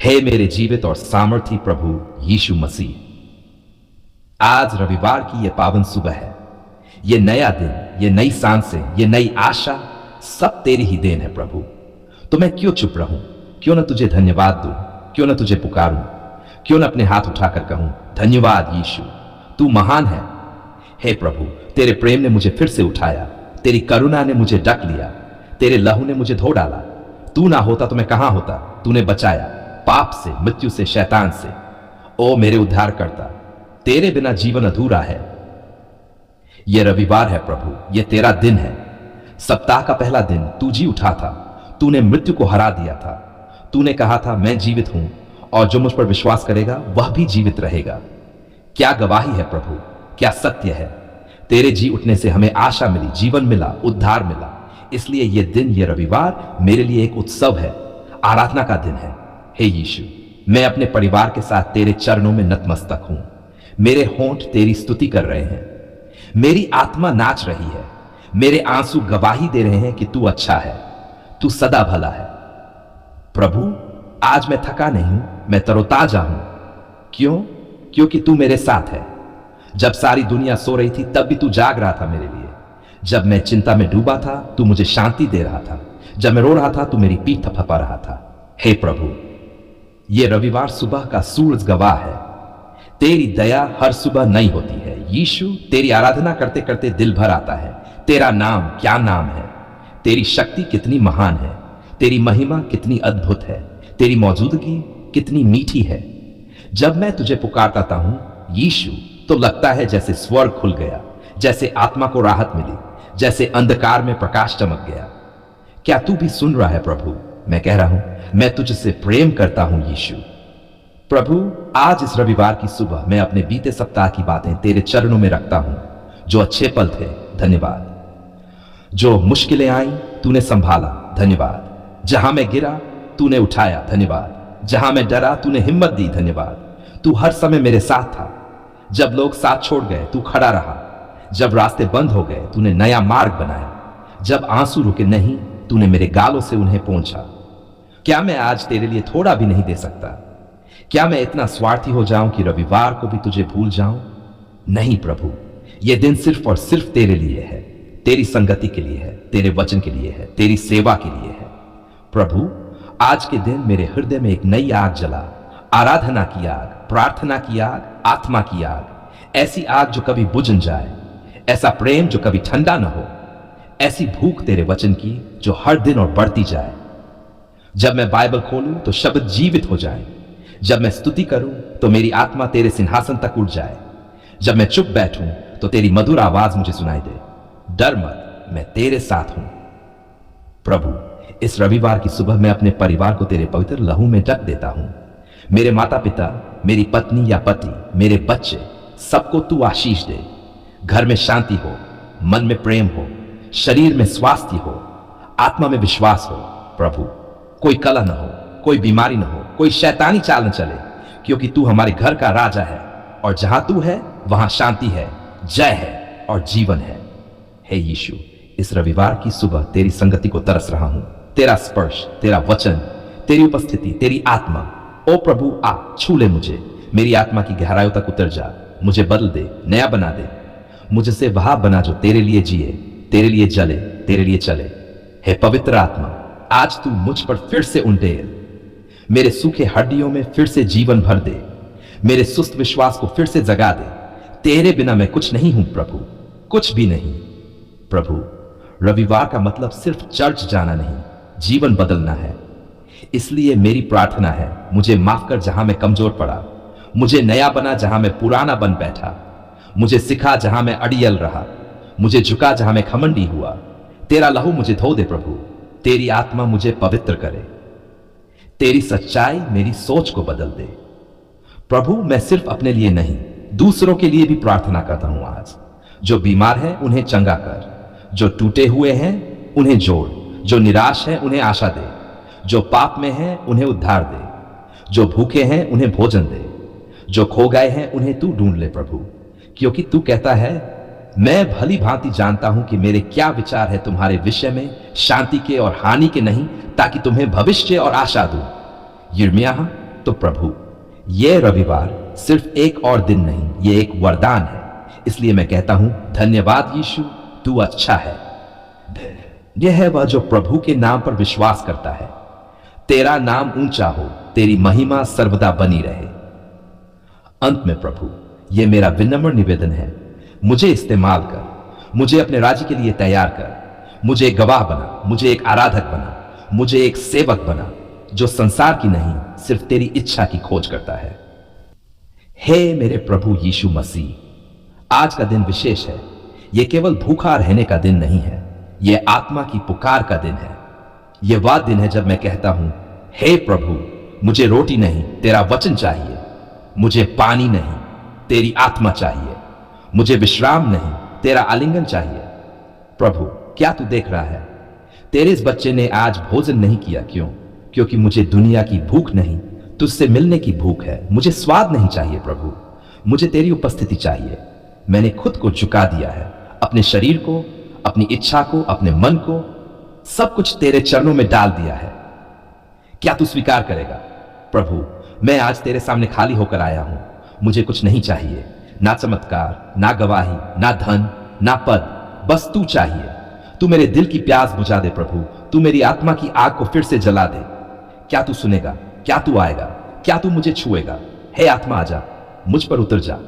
हे मेरे जीवित और सामर्थी प्रभु यीशु मसीह, आज रविवार की यह पावन सुबह है। यह नया दिन, यह नई सांसें, यह नई आशा सब तेरी ही देन है प्रभु। तो मैं क्यों चुप रहूं? क्यों ना तुझे धन्यवाद दूं? क्यों ना तुझे पुकारूं? क्यों ना अपने हाथ उठाकर कहूं धन्यवाद यीशु, तू महान है। हे प्रभु, तेरे प्रेम ने मुझे फिर से उठाया, तेरी करुणा ने मुझे ढक लिया, तेरे लहू ने मुझे धो डाला। तू ना होता तो मैं कहां होता। तूने बचाया पाप से, मृत्यु से, शैतान से। ओ मेरे उद्धारकर्ता, तेरे बिना जीवन अधूरा है। यह रविवार है प्रभु, यह तेरा दिन है। सप्ताह का पहला दिन तू जी उठा था। तूने मृत्यु को हरा दिया था। तूने कहा था मैं जीवित हूं और जो मुझ पर विश्वास करेगा वह भी जीवित रहेगा। क्या गवाही है प्रभु, क्या सत्य है। तेरे जी उठने से हमें आशा मिली, जीवन मिला, उद्धार मिला। इसलिए यह दिन, यह रविवार मेरे लिए एक उत्सव है, आराधना का दिन है। हे यीशु, मैं अपने परिवार के साथ तेरे चरणों में नतमस्तक हूं। मेरे होंठ तेरी स्तुति कर रहे हैं, मेरी आत्मा नाच रही है, मेरे आंसू गवाही दे रहे हैं कि तू अच्छा है, तू सदा भला है। प्रभु, आज मैं थका नहीं हूं, मैं तरोताजा हूं। क्यों? क्योंकि तू मेरे साथ है। जब सारी दुनिया सो रही थी तब भी तू जाग रहा था मेरे लिए। जब मैं चिंता में डूबा था तू मुझे शांति दे रहा था। जब मैं रो रहा था तू मेरी पीठ थपथपा रहा था। हे प्रभु, यह रविवार सुबह का सूरज गवाह है, तेरी दया हर सुबह नई होती है। यीशु, तेरी आराधना करते करते दिल भर आता है। तेरा नाम क्या नाम है, तेरी शक्ति कितनी महान है, तेरी महिमा कितनी अद्भुत है, तेरी मौजूदगी कितनी मीठी है। जब मैं तुझे पुकारता हूं यीशु, तो लगता है जैसे स्वर्ग खुल गया, जैसे आत्मा को राहत मिली, जैसे अंधकार में प्रकाश चमक गया। क्या तू भी सुन रहा है प्रभु? मैं कह रहा हूं, मैं तुझसे प्रेम करता हूं यीशु। प्रभु, आज इस रविवार की सुबह मैं अपने बीते सप्ताह की बातें तेरे चरणों में रखता हूं। जो अच्छे पल थे, धन्यवाद। जो मुश्किलें आई तूने संभाला, धन्यवाद। जहां मैं गिरा तूने उठाया, धन्यवाद। जहां मैं डरा तूने हिम्मत दी, धन्यवाद। तू हर समय मेरे साथ था। जब लोग साथ छोड़ गए तू खड़ा रहा। जब रास्ते बंद हो गए तूने नया मार्ग बनाया। जब आंसू रुके नहीं तूने मेरे गालों से उन्हें पोंछा। क्या मैं आज तेरे लिए थोड़ा भी नहीं दे सकता? क्या मैं इतना स्वार्थी हो जाऊं कि रविवार को भी तुझे भूल जाऊं? नहीं प्रभु, यह दिन सिर्फ और सिर्फ तेरे लिए है, तेरी संगति के लिए है, तेरे वचन के लिए है, तेरी सेवा के लिए है। प्रभु, आज के दिन मेरे हृदय में एक नई आग जला, आराधना की आग, प्रार्थना की आग, आत्मा की आग, ऐसी आग जो कभी बुझ न जाए, ऐसा प्रेम जो कभी ठंडा न हो, ऐसी भूख तेरे वचन की जो हर दिन और बढ़ती जाए। जब मैं बाइबल खोलूं तो शब्द जीवित हो जाए। जब मैं स्तुति करूं तो मेरी आत्मा तेरे सिंहासन तक उठ जाए। जब मैं चुप बैठूं तो तेरी मधुर आवाज मुझे सुनाई दे। डर मत, मैं तेरे साथ हूं। प्रभु, इस रविवार की सुबह मैं अपने परिवार को तेरे पवित्र लहू में ढक देता हूं। मेरे माता पिता, मेरी पत्नी या पति, मेरे बच्चे, सबको तू आशीष दे। घर में शांति हो, मन में प्रेम हो, शरीर में स्वास्थ्य हो, आत्मा में विश्वास हो। प्रभु, कोई कलह न हो, कोई बीमारी न हो, कोई शैतानी चाल न चले, क्योंकि तू हमारे घर का राजा है और जहां तू है वहां शांति है, जय है और जीवन है। हे यीशु, इस रविवार की सुबह तेरी संगति को तरस रहा हूं। तेरा स्पर्श, तेरा वचन, तेरी उपस्थिति, तेरी आत्मा। ओ प्रभु, आ छू ले मुझे। मेरी आत्मा की गहराइयों तक उतर जा। मुझे बदल दे, नया बना दे। मुझसे वह बना जो तेरे लिए जिए, तेरे लिए जले, तेरे लिए चले। हे पवित्र आत्मा, आज तू मुझ पर फिर से उंडेल। मेरे सूखे हड्डियों में फिर से जीवन भर दे। मेरे सुस्त विश्वास को फिर से जगा दे। तेरे बिना मैं कुछ नहीं हूं प्रभु, कुछ भी नहीं। प्रभु, रविवार का मतलब सिर्फ चर्च जाना नहीं, जीवन बदलना है। इसलिए मेरी प्रार्थना है, मुझे माफ कर जहां मैं कमजोर पड़ा। मुझे नया बना जहां मैं पुराना बन बैठा। मुझे सिखा जहां मैं अड़ियल रहा। मुझे झुका जहां मैं घमंडी हुआ। तेरा लहू मुझे धो दे प्रभु। तेरी आत्मा मुझे पवित्र करे। तेरी सच्चाई मेरी सोच को बदल दे। प्रभु, मैं सिर्फ अपने लिए नहीं, दूसरों के लिए भी प्रार्थना करता हूं आज। जो बीमार है उन्हें चंगा कर, जो टूटे हुए हैं उन्हें जोड़, जो निराश है उन्हें आशा दे, जो पाप में है उन्हें उद्धार दे, जो भूखे हैं उन्हें भोजन दे, जो खो गए हैं उन्हें तू ढूंढ ले प्रभु। क्योंकि तू कहता है, मैं भली भांति जानता हूं कि मेरे क्या विचार है तुम्हारे विषय में, शांति के और हानि के नहीं, ताकि तुम्हें भविष्य और आशा दूं। यिर्मयाह तो प्रभु, ये रविवार सिर्फ एक और दिन नहीं, ये एक वरदान है। इसलिए मैं कहता हूं धन्यवाद यीशु, तू अच्छा है। यह है वह जो प्रभु के नाम पर विश्वास करता है। तेरा नाम ऊंचा हो, तेरी महिमा सर्वदा बनी रहे। अंत में प्रभु, यह मेरा विनम्र निवेदन है, मुझे इस्तेमाल कर, मुझे अपने राज्य के लिए तैयार कर। मुझे एक गवाह बना, मुझे एक आराधक बना, मुझे एक सेवक बना जो संसार की नहीं, सिर्फ तेरी इच्छा की खोज करता है। हे मेरे प्रभु यीशु मसीह, आज का दिन विशेष है। यह केवल भूखा रहने का दिन नहीं है, यह आत्मा की पुकार का दिन है। यह वह दिन है जब मैं कहता हूं, हे प्रभु, मुझे रोटी नहीं, तेरा वचन चाहिए। मुझे पानी नहीं, तेरी आत्मा चाहिए। मुझे विश्राम नहीं, तेरा आलिंगन चाहिए। प्रभु, क्या तू देख रहा है? तेरे इस बच्चे ने आज भोजन नहीं किया, क्यों? क्योंकि मुझे दुनिया की भूख नहीं, तुझसे मिलने की भूख है। मुझे स्वाद नहीं चाहिए प्रभु, मुझे तेरी उपस्थिति चाहिए। मैंने खुद को झुका दिया है, अपने शरीर को, अपनी इच्छा को, अपने मन को, सब कुछ तेरे चरणों में डाल दिया है। क्या तू स्वीकार करेगा? प्रभु, मैं आज तेरे सामने खाली होकर आया हूं। मुझे कुछ नहीं चाहिए, ना चमत्कार, ना गवाही, ना धन, ना पद, बस तू चाहिए। तू मेरे दिल की प्यास बुझा दे प्रभु, तू मेरी आत्मा की आग को फिर से जला दे। क्या तू सुनेगा? क्या तू आएगा? क्या तू मुझे छुएगा? हे आत्मा, आजा, मुझ पर उतर जा।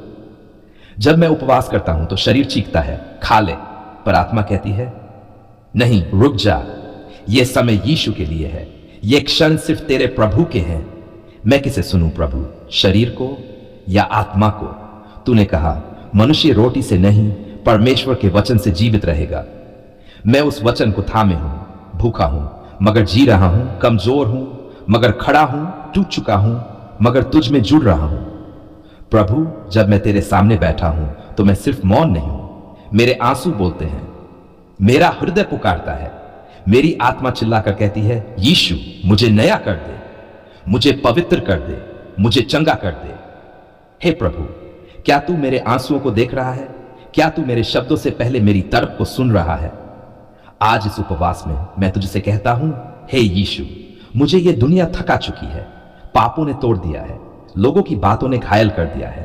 जब मैं उपवास करता हूं तो शरीर चीखता है, खा ले, पर आत्मा कहती है, नहीं, रुक जा। यह समय यीशु के लिए है, ये क्षण सिर्फ तेरे प्रभु के हैं। मैं किसे सुनूं प्रभु, शरीर को या आत्मा को? तूने कहा, मनुष्य रोटी से नहीं, परमेश्वर के वचन से जीवित रहेगा। मैं उस वचन को थामे हूं, भूखा हूं मगर जी रहा हूं, कमजोर हूं मगर खड़ा हूं, टूट चुका हूं मगर तुझ में जुड़ रहा हूं। प्रभु, जब मैं तेरे सामने बैठा हूं तो मैं सिर्फ मौन नहीं हूं, मेरे आंसू बोलते हैं, मेरा हृदय पुकारता है, मेरी आत्मा चिल्लाकर कहती है, यीशु, मुझे नया कर दे, मुझे पवित्र कर दे, मुझे चंगा कर दे। हे प्रभु, क्या तू मेरे आंसुओं को देख रहा है? क्या तू मेरे शब्दों से पहले मेरी तड़प को सुन रहा है? आज इस उपवास में मैं तुझसे कहता हूं, हे यीशु, मुझे यह दुनिया थका चुकी है, पापों ने तोड़ दिया है, लोगों की बातों ने घायल कर दिया है,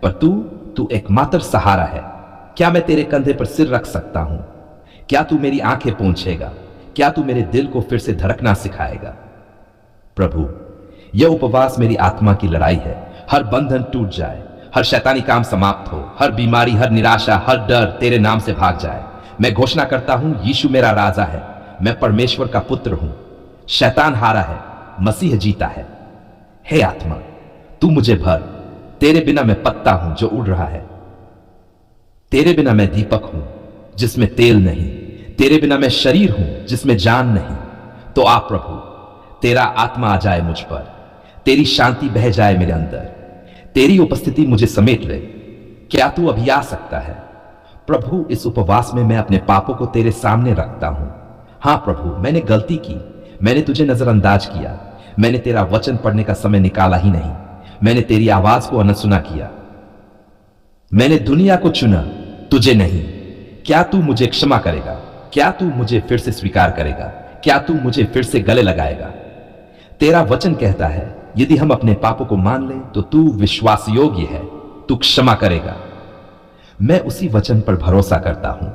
पर तू एकमात्र सहारा है। क्या मैं तेरे कंधे पर सिर रख सकता हूं? क्या तू मेरी आंखें पोंछेगा? क्या तू मेरे दिल को फिर से धड़कना सिखाएगा? प्रभु, यह उपवास मेरी आत्मा की लड़ाई है। हर बंधन टूट जाए, हर शैतानी काम समाप्त हो, हर बीमारी, हर निराशा, हर डर तेरे नाम से भाग जाए। मैं घोषणा करता हूं, यीशु मेरा राजा है, मैं परमेश्वर का पुत्र हूं। शैतान हारा है, मसीह जीता है। हे आत्मा, तू मुझे भर। तेरे बिना मैं पत्ता हूं जो उड़ रहा है, तेरे बिना मैं दीपक हूं जिसमें तेल नहीं, तेरे बिना मैं शरीर हूं जिसमें जान नहीं। तो आप प्रभु, तेरा आत्मा आ जाए मुझ पर, तेरी शांति बह जाए मेरे अंदर, तेरी उपस्थिति मुझे समेट ले। क्या तू अभी आ सकता है? प्रभु, इस उपवास में मैं अपने पापों को तेरे सामने रखता हूं। हां प्रभु, मैंने गलती की, मैंने तुझे नजरअंदाज किया, मैंने तेरा वचन पढ़ने का समय निकाला ही नहीं, मैंने तेरी आवाज को अनसुना किया, मैंने दुनिया को चुना, तुझे नहीं। क्या तू मुझे क्षमा करेगा? क्या तू मुझे फिर से स्वीकार करेगा? क्या तू मुझे फिर से गले लगाएगा? तेरा वचन कहता है, यदि हम अपने पापों को मान लें तो तू विश्वास योग्य है, तू क्षमा करेगा। मैं उसी वचन पर भरोसा करता हूं।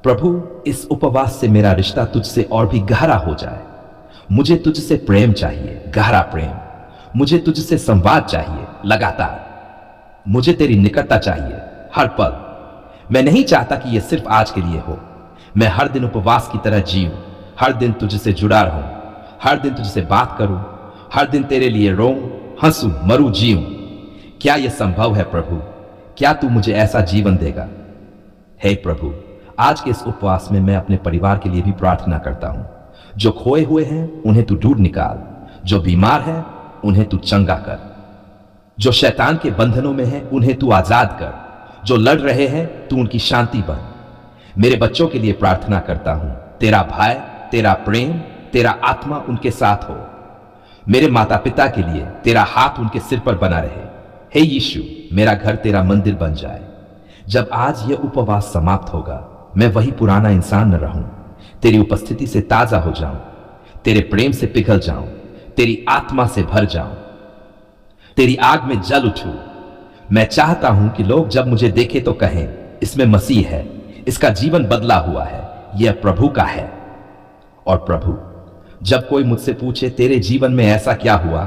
प्रभु, इस उपवास से मेरा रिश्ता तुझसे और भी गहरा हो जाए। मुझे तुझसे प्रेम चाहिए, गहरा प्रेम। मुझे तुझसे संवाद चाहिए, लगातार। मुझे तेरी निकटता चाहिए, हर पल। मैं नहीं चाहता कि यह सिर्फ आज के लिए हो। मैं हर दिन उपवास की तरह जीऊं, हर दिन तुझसे जुड़ा रहूं, हर दिन तुझसे बात करूं, हर दिन तेरे लिए रोऊं, हंसूं, मरूं, जीऊं। क्या यह संभव है प्रभु? क्या तू मुझे ऐसा जीवन देगा? हे प्रभु, आज के इस उपवास में मैं अपने परिवार के लिए भी प्रार्थना करता हूं। जो खोए हुए हैं उन्हें तू ढूंढ निकाल, जो बीमार है उन्हें तू चंगा कर, जो शैतान के बंधनों में है उन्हें तू आजाद कर, जो लड़ रहे हैं तू उनकी शांति बन। मेरे बच्चों के लिए प्रार्थना करता हूं, तेरा भय, तेरा प्रेम, तेरा आत्मा उनके साथ हो। मेरे माता पिता के लिए तेरा हाथ उनके सिर पर बना रहे। हे यीशु, मेरा घर तेरा मंदिर बन जाए। जब आज यह उपवास समाप्त होगा, मैं वही पुराना इंसान न रहूं, तेरी उपस्थिति से ताजा हो जाऊं, तेरे प्रेम से पिघल जाऊं, तेरी आत्मा से भर जाऊं। तेरी आग में जल उठूं। मैं चाहता हूं कि लोग जब मुझे देखें तो कहें, इसमें मसीह है, इसका जीवन बदला हुआ है, यह प्रभु का है। और प्रभु, जब कोई मुझसे पूछे तेरे जीवन में ऐसा क्या हुआ,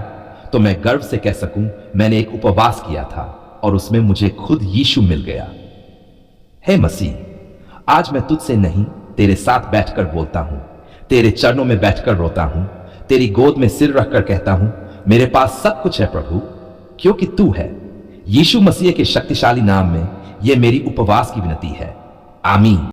तो मैं गर्व से कह सकूं, मैंने एक उपवास किया था और उसमें मुझे खुद यीशु मिल गया। हे मसीह, आज मैं तुझसे नहीं, तेरे साथ बैठकर बोलता हूं, तेरे चरणों में बैठकर रोता हूं, तेरी गोद में सिर रखकर कहता हूं, मेरे पास सब कुछ है प्रभु, क्योंकि तू है। यीशु मसीह के शक्तिशाली नाम में यह मेरी उपवास की विनती है। आमीन।